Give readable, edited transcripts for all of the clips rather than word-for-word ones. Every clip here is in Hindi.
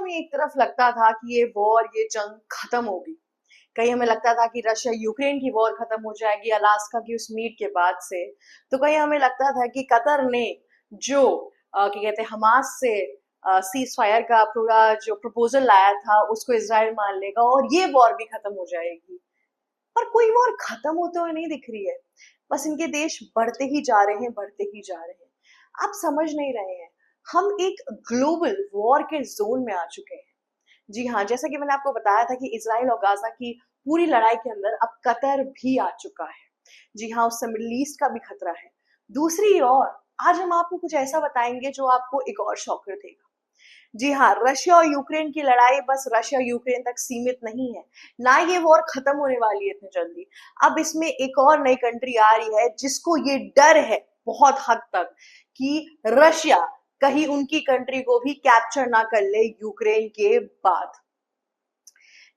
हमें एक तरफ लगता था कि ये वॉर, ये जंग खत्म होगी। कहीं हमें लगता था कि रशिया यूक्रेन की वॉर खत्म हो जाएगी अलास्का की उस मीट के बाद से। तो कहीं हमें लगता था कि कतर ने जो क्या कहते हैं हमास से सीज फायर का पूरा जो प्रपोजल लाया था उसको इसराइल मान लेगा और ये वॉर भी खत्म हो जाएगी। पर कोई वॉर खत्म होते हुए नहीं दिख रही है। बस इनके देश बढ़ते ही जा रहे हैं, बढ़ते ही जा रहे हैं। आप समझ नहीं रहे हैं, हम एक ग्लोबल वॉर के जोन में आ चुके हैं। जी हाँ, जैसा कि मैंने आपको बताया था कि इसराइल और गाजा की पूरी लड़ाई के अंदर अब कतर भी आ चुका है। जी हाँ, उससे मिडल ईस्ट का भी खतरा है। दूसरी ओर आज हम आपको कुछ ऐसा बताएंगे जो आपको एक और शॉक कर देगा। जी हाँ, रशिया और यूक्रेन की लड़ाई बस रशिया यूक्रेन तक सीमित नहीं है, ना ये वॉर खत्म होने वाली है इतनी जल्दी। अब इसमें एक और नई कंट्री आ रही है जिसको ये डर है बहुत हद तक कि रशिया कहीं उनकी कंट्री को भी कैप्चर ना कर ले यूक्रेन के बाद।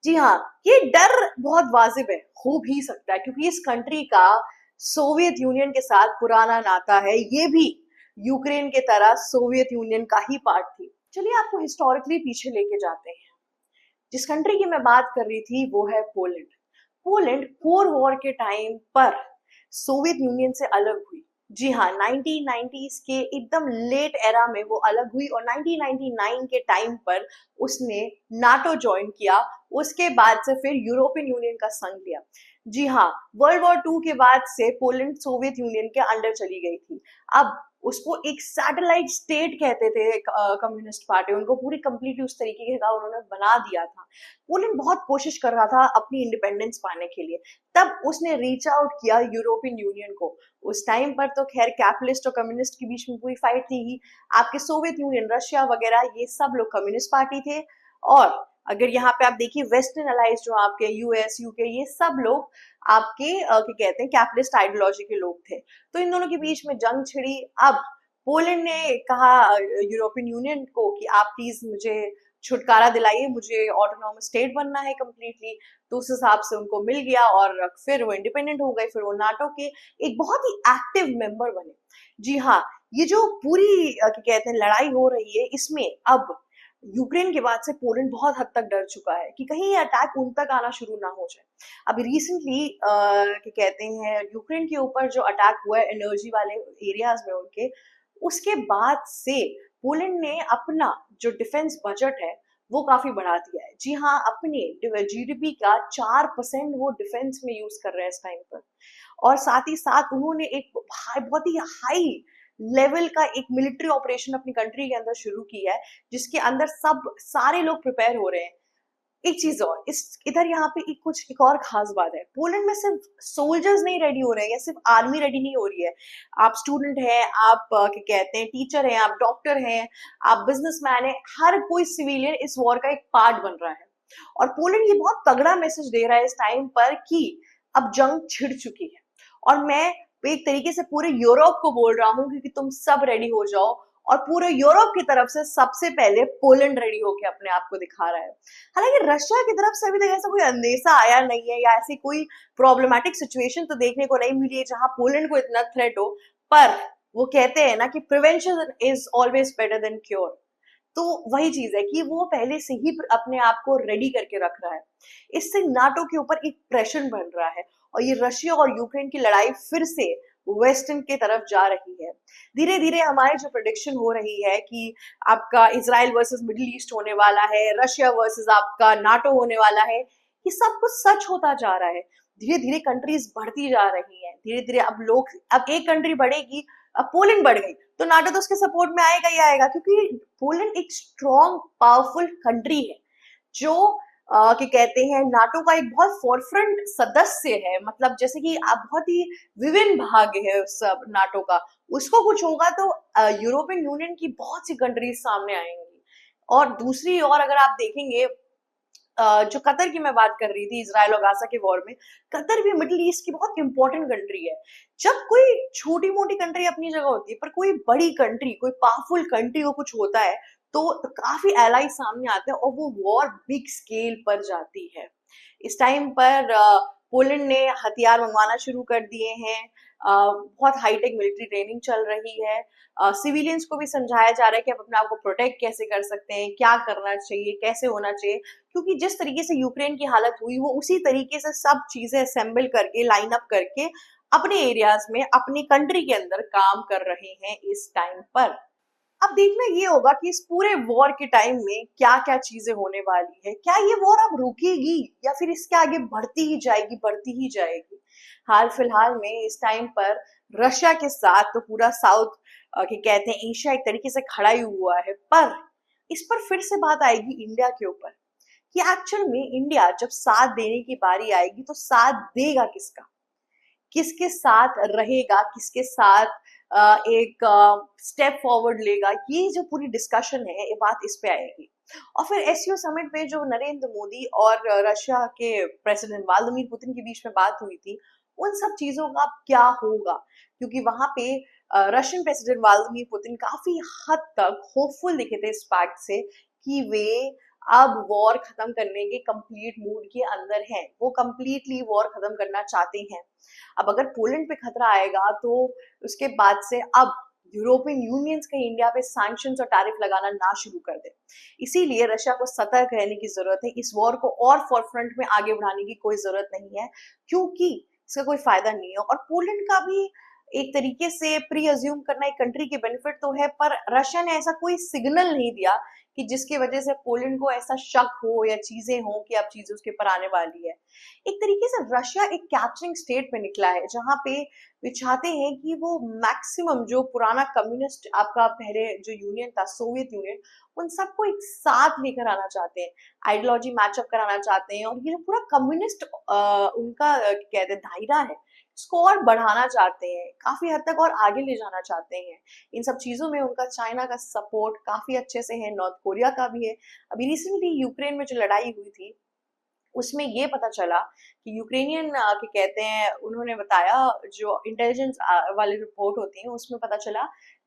जी हाँ, ये डर बहुत वाजिब है, हो भी सकता है क्योंकि इस कंट्री का सोवियत यूनियन के साथ पुराना नाता है। ये भी यूक्रेन के तरह सोवियत यूनियन का ही पार्ट थी। चलिए आपको हिस्टोरिकली पीछे लेके जाते हैं। जिस कंट्री की मैं बात कर रही थी वो है पोलैंड। पोलैंड कोर वॉर के टाइम पर सोवियत यूनियन से अलग हुई। जी हाँ, 1990s के एकदम लेट एरा में वो अलग हुई और 1999 के टाइम पर उसने नाटो ज्वाइन किया। उसके बाद से फिर यूरोपियन यूनियन का संग लिया। जी हाँ, वर्ल्ड वॉर टू के बाद से पोलैंड सोवियत यूनियन के अंडर चली गई थी। अब उसको एक सैटेलाइट स्टेट कहते थे कम्युनिस्ट पार्टी, उनको पूरी कंप्लीटली उस तरीके का उन्होंने बना दिया था। पोलैंड बहुत कोशिश कर रहा था अपनी इंडिपेंडेंस पाने के लिए, तब उसने रीच आउट किया यूरोपियन यूनियन को। उस टाइम पर तो खैर कैपिटलिस्ट और कम्युनिस्ट के बीच में पूरी फाइट थी ही। आपके सोवियत यूनियन, रशिया वगैरह ये सब लोग कम्युनिस्ट पार्टी थे। और अगर यहाँ पे आप देखिए वेस्टर्न अलाइज जो आपके यूएस यूके ये सब लोग आपके क्या कहते हैं कैपिटलिस्ट आइडियोलॉजी के लोग थे। तो इन दोनों के बीच में जंग छिड़ी। अब पोलैंड ने कहा यूरोपियन यूनियन को कि आप प्लीज मुझे छुटकारा दिलाइए, मुझे ऑटोनॉमस स्टेट बनना है कम्प्लीटली। तो उस हिसाब से उनको मिल गया और फिर वो इंडिपेंडेंट हो गए। फिर वो नाटो के एक बहुत ही एक्टिव मेंबर बने। जी हाँ, ये जो पूरी क्या कहते हैं लड़ाई हो रही है इसमें अब यूक्रेन के बाद से पोलैंड बहुत हद तक डर चुका है कि कहीं ये अटैक उन तक आना शुरू ना हो जाए। अभी रिसेंटली क्या कहते हैं यूक्रेन के ऊपर जो अटैक हुआ है एनर्जी वाले एरियाज में उनके, उसके बाद से पोलैंड ने अपना जो डिफेंस बजट है वो काफी बढ़ा दिया है। जी हाँ, अपने जीडीपी का 4% वो डिफेंस में यूज कर रहे हैं इस टाइम पर। और साथ ही साथ उन्होंने एक बहुत ही हाई लेवल का एक मिलिट्री ऑपरेशन अपनी कंट्री के अंदर शुरू किया है जिसके अंदर सब सारे लोग प्रिपेयर हो रहे हैं। एक चीज और इस इधर यहाँ पे एक और खास बात है, पोलैंड में सिर्फ सोल्जर्स नहीं रेडी हो रहे हैं या सिर्फ आर्मी रेडी नहीं हो रही है। आप स्टूडेंट हैं, आप क्या कहते हैं टीचर हैं, आप डॉक्टर हैं, आप बिजनेसमैन हैं, हर कोई सिविलियन इस वॉर का एक पार्ट बन रहा है। और पोलैंड ये बहुत तगड़ा मैसेज दे रहा है इस टाइम पर कि अब जंग छिड़ चुकी है। और मैं एक तरीके से पूरे यूरोप को बोल रहा हूँ कि तुम सब रेडी हो जाओ। और पूरे यूरोप की तरफ से सबसे पहले पोलैंड रेडी होके अपने आप को दिखा रहा है। हालांकि रशिया की तरफ से अभी तक ऐसा कोई अंदेशा आया नहीं है या ऐसी कोई प्रॉब्लमैटिक सिचुएशन तो देखने को नहीं मिली है जहां पोलैंड को इतना थ्रेट हो। पर वो कहते हैं ना कि prevention is always better than cure. तो वही चीज है कि वो पहले से ही अपने आप को रेडी करके रख रहा है। इससे नाटो के ऊपर एक प्रेशर बन रहा है और ये रशिया और यूक्रेन की लड़ाई फिर से वेस्टर्न की तरफ जा रही है। धीरे धीरे हमारी जो प्रोडिक्शन हो रही है कि आपका इसराइल वर्सेस मिडिल ईस्ट होने वाला है, रशिया वर्सेस आपका नाटो होने वाला है, ये सब कुछ सच होता जा रहा है। धीरे धीरे कंट्रीज बढ़ती जा रही हैं। धीरे धीरे अब एक कंट्री बढ़ेगी, अब पोलैंड बढ़ गई तो नाटो तो उसके सपोर्ट में आएगा ही आएगा क्योंकि पोलैंड एक स्ट्रॉन्ग पावरफुल कंट्री है जो क्या कहते हैं नाटो का एक बहुत फोरफ्रंट सदस्य है। मतलब जैसे कि आप बहुत ही विभिन्न भाग है उस नाटो का, उसको कुछ होगा तो यूरोपियन यूनियन की बहुत सी कंट्रीज सामने आएंगी। और दूसरी ओर अगर आप देखेंगे जो कतर की मैं बात कर रही थी इजराइल और गाजा के वॉर में, कतर भी मिडिल ईस्ट की बहुत इंपॉर्टेंट कंट्री है। जब कोई छोटी मोटी कंट्री अपनी जगह होती है पर कोई बड़ी कंट्री, कोई पावरफुल कंट्री को कुछ होता है तो काफी एलाई सामने आते हैं और वो वॉर बिग स्केल पर जाती है। इस टाइम पर पोलैंड ने हथियार मंगवाना शुरू कर दिए हैं। बहुत हाईटेक मिलिट्री ट्रेनिंग चल रही है। सिविलियंस को भी समझाया जा रहा है कि आप अपने आप को प्रोटेक्ट कैसे कर सकते हैं, क्या करना चाहिए, कैसे होना चाहिए, क्योंकि जिस तरीके से यूक्रेन की हालत हुई वो उसी तरीके से सब चीजें असेंबल करके लाइन अप करके अपने एरियाज में अपनी कंट्री के अंदर काम कर रहे हैं इस टाइम पर। अब देखना ये होगा कि इस पूरे वॉर के टाइम में क्या क्या चीजें होने वाली है, क्या ये वॉर अब रुकेगी या फिर इसके आगे बढ़ती ही जाएगी, बढ़ती ही जाएगी। हाल फिलहाल में इस टाइम पर रशिया के साथ तो पूरा साउथ के कहते हैं एशिया एक तरीके से खड़ा ही हुआ है, पर इस पर फिर से बात आएगी इंडिया के ऊपर कि एक्चुअल में इंडिया जब साथ देने की बारी आएगी तो साथ देगा किसका, किसके साथ रहेगा, किसके साथ एक स्टेप फॉरवर्ड लेगा। ये जो पूरी डिस्कशन है ये बात इस पे आएगी। और फिर एससीओ समिट में जो नरेंद्र मोदी और रशिया के प्रेसिडेंट व्लादिमीर पुतिन के बीच में बात हुई थी, उन सब चीजों का क्या होगा, क्योंकि वहां पे रशियन प्रेसिडेंट व्लादिमीर पुतिन काफी हद तक होपफुल दिखे थे इस फैक्ट से कि वे अब वॉर खत्म करने के कंप्लीट मूड के अंदर हैं, वो कंप्लीटली वॉर खत्म करना चाहते हैं। अब अगर पोलैंड पे खतरा आएगा तो उसके बाद से अब यूरोपियन यूनियंस का इंडिया पे सैंक्शंस और टैरिफ लगाना ना शुरू कर दे। इसीलिए रशिया को सतर्क रहने की जरूरत है, इस वॉर को और फॉरफ्रंट में आगे बढ़ाने की कोई जरूरत नहीं है, क्योंकि इसका कोई फायदा नहीं है। और पोलैंड का भी एक तरीके से प्री अज्यूम करना एक कंट्री के बेनिफिट तो है, पर रशिया ने ऐसा कोई सिग्नल नहीं दिया कि जिसकी वजह से पोलैंड को ऐसा शक हो या चीजें हो कि अब चीजें उसके ऊपर आने वाली है। एक तरीके से रशिया एक कैप्चरिंग स्टेट में निकला है, जहां पे वे चाहते हैं कि वो मैक्सिमम जो पुराना कम्युनिस्ट आपका पहले जो यूनियन था सोवियत यूनियन, उन सबको एक साथ लेकर आना चाहते हैं, आइडियोलॉजी मैचअप कराना चाहते हैं, और ये जो पूरा कम्युनिस्ट उनका कहते हैं दायरा है, इसको और बढ़ाना चाहते हैं, काफी हद तक और आगे ले जाना चाहते हैं। इन सब चीजों में उनका चाइना का सपोर्ट काफी अच्छे से है, नॉर्थ कोरिया का भी है। अभी रिसेंटली यूक्रेन में जो लड़ाई हुई थी उसमें ये पता चला कि यूक्रेनियन के कहते हैं, उन्होंने बताया, जो इंटेलिजेंस वाली रिपोर्ट होती है उसमें पता चला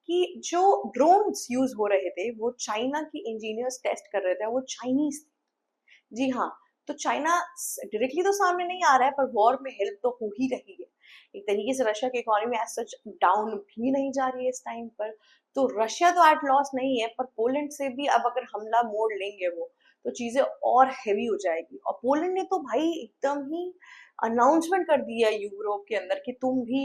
कि जो ड्रोन्स यूज हो रहे थे वो चाइना की इंजीनियर्स टेस्ट कर रहे थे, वो चाइनीज थे। जी हाँ, तो चाइना डायरेक्टली तो सामने नहीं आ रहा है, पर वॉर में हेल्प तो हो ही रही है। एक तरीके से रशिया की इकोनॉमी एज सच डाउन भी नहीं जा रही है इस टाइम पर, तो रशिया तो एट लॉस नहीं है, पर पोलैंड से भी अब अगर हमला मोड़ लेंगे वो, तो चीजें और हैवी हो जाएगी। और पोलैंड ने तो भाई एकदम ही अनाउंसमेंट कर दिया यूरोप के अंदर कि तुम भी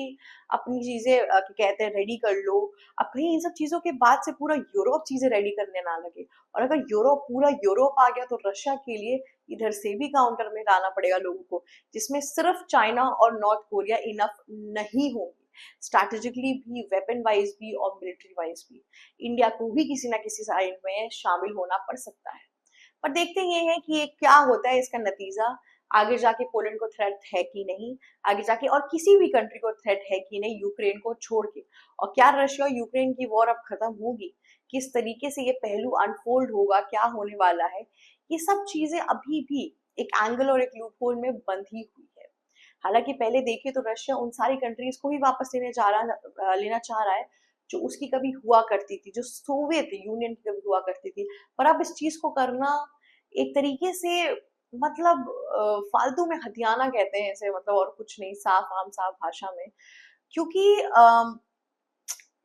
अपनी चीजें कहते हैं रेडी कर लो। अब कहीं इन सब चीजों के बाद से पूरा यूरोप चीजें रेडी करने ना लगे, और अगर यूरोप पूरा यूरोप आ गया तो रशिया के लिए इधर से भी काउंटर में लाना पड़ेगा लोगों को, जिसमें सिर्फ चाइना और नॉर्थ कोरिया इनफ नहीं होंगी, स्ट्रैटेजिकली भी, वेपन वाइज भी और मिलिट्री वाइज भी। इंडिया को भी किसी ना किसी साइड में शामिल होना पड़ सकता है। पर देखते ये है कि ये क्या होता है, इसका नतीजा आगे जाके पोलैंड को थ्रेट है कि नहीं, आगे जाके और किसी भी कंट्री को थ्रेट है कि नहीं यूक्रेन को छोड़ के, और क्या रशिया और यूक्रेन की वॉर अब खत्म होगी, किस तरीके से ये पहलू अनफोल्ड होगा, क्या होने वाला है, ये सब चीजें अभी भी एक एंगल और एक लूपहोल में बंधी हुई है। हालांकि पहले देखिए तो रशिया उन सारी कंट्रीज को ही वापस लेना चाह रहा है जो उसकी कभी हुआ करती थी, जो सोवियत यूनियन की कभी हुआ करती थी। पर अब इस चीज को करना एक तरीके से मतलब फालतू में हथियाना कहते हैं इसे, मतलब और कुछ नहीं, साफ आम साफ भाषा में। क्योंकि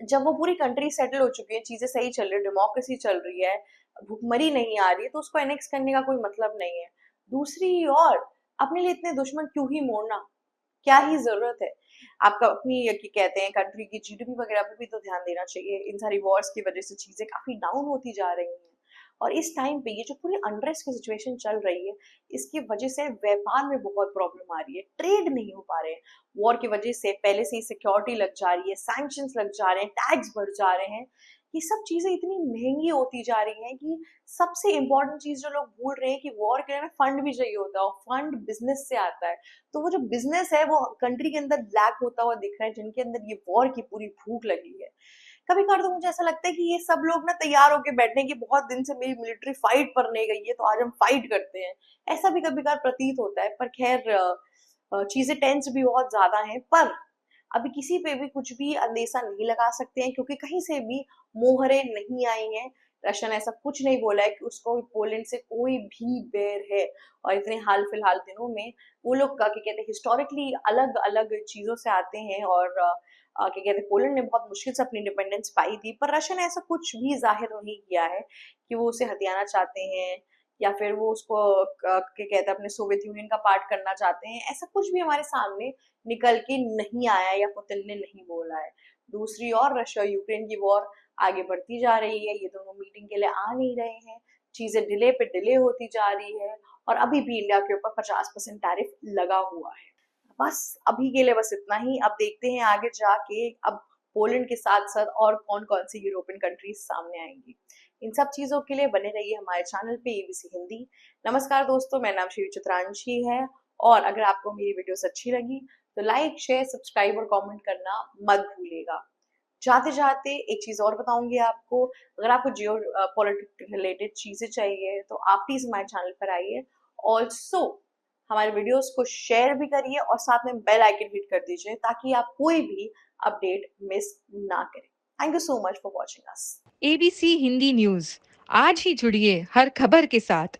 जब वो पूरी कंट्री सेटल हो चुकी है, चीजें सही चल रही है, डेमोक्रेसी चल रही है, भुखमरी नहीं आ रही है, तो उसको एनेक्स करने का कोई मतलब नहीं है। दूसरी ओर अपने लिए इतने दुश्मन क्यों ही मोड़ना, क्या ही जरूरत है। आपका अपनी की कहते हैं कंट्री की जीडीपी वगैरह पे भी तो ध्यान देना चाहिए। इन सारी वॉर्स की वजह से चीजें काफी डाउन होती जा रही हैं, और इस टाइम पे ये जो पूरी अनरेस्ट की सिचुएशन चल रही है, इसकी वजह से व्यापार में बहुत प्रॉब्लम आ रही है, ट्रेड नहीं हो पा रहे हैं। वॉर की वजह से पहले से ही सिक्योरिटी लग जा रही है, सैंक्शंस लग जा रहे हैं, टैक्स बढ़ जा रहे हैं, ये सब चीजें इतनी महंगी होती जा रही हैं कि सबसे इंपॉर्टेंट चीज जो लोग भूल रहे हैं कि वॉर के लिए फंड भी चाहिए होता है, और फंड बिजनेस से आता है। तो वो जो बिजनेस है वो कंट्री के अंदर लैक होता हुआ दिख रहा है, जिनके अंदर ये वॉर की पूरी भूख लगी है। कभी कभार तो मुझे ऐसा लगता है कि ये सब लोग ना तैयार होके बैठने की, बहुत दिन से मेरी मिलिट्री फाइट पर नहीं गई है तो आज हम फाइट करते हैं, ऐसा भी कभी कभार प्रतीत होता है। पर खैर चीजें टेंस भी बहुत ज्यादा हैं, पर अभी किसी पे भी कुछ भी अंदेशा नहीं लगा सकते हैं, क्योंकि कहीं से भी मोहरे नहीं आई हैं। रशिया ने ऐसा कुछ नहीं बोला है कि उसको पोलैंड से कोई भी बैर है। और इतने हाल फिलहाल दिनों में वो लोग क्या कहते हैं, हिस्टोरिकली अलग अलग चीजों से आते हैं, और क्या कहते हैं, पोलैंड ने बहुत मुश्किल से अपनी इंडिपेंडेंस पाई थी, पर रशिया ने ऐसा कुछ भी जाहिर नहीं किया है कि वो उसे हथियाना चाहते हैं, या फिर वो उसको क्या कहते हैं, अपने सोवियत यूनियन का पार्ट करना चाहते हैं। ऐसा कुछ भी हमारे सामने निकल के नहीं आया या पुतिन ने नहीं बोला है। दूसरी ओर रशिया यूक्रेन की वॉर आगे बढ़ती जा रही है, ये दोनों मीटिंग के लिए आ नहीं रहे हैं, चीजें डिले पे डिले होती जा रही है, और अभी भी इंडिया के ऊपर 50% टैरिफ लगा हुआ है। बस अभी के लिए बस इतना ही। अब देखते हैं आगे जाके अब पोलैंड के साथ साथ और कौन कौन सी यूरोपियन कंट्रीज सामने आएंगी। इन सब चीजों के लिए बने रहिए हमारे चैनल पे एबीसी हिंदी। नमस्कार दोस्तों, मेरा नाम श्री चित्रांशी है, और अगर आपको मेरी वीडियोस अच्छी लगी तो लाइक शेयर सब्सक्राइब और कमेंट करना मत भूलिएगा। जाते जाते एक चीज और बताऊंगी आपको, अगर आपको जियो पॉलिटिक्स रिलेटेड चीजें चाहिए तो आप प्लीज हमारे चैनल पर आइए। ऑल्सो हमारे वीडियोस को शेयर भी करिए और साथ में बेल आइकन हिट कर दीजिए ताकि आप कोई भी अपडेट मिस ना करें। Thank you so much for watching us. ABC Hindi news, आज ही जुड़िए हर खबर के साथ।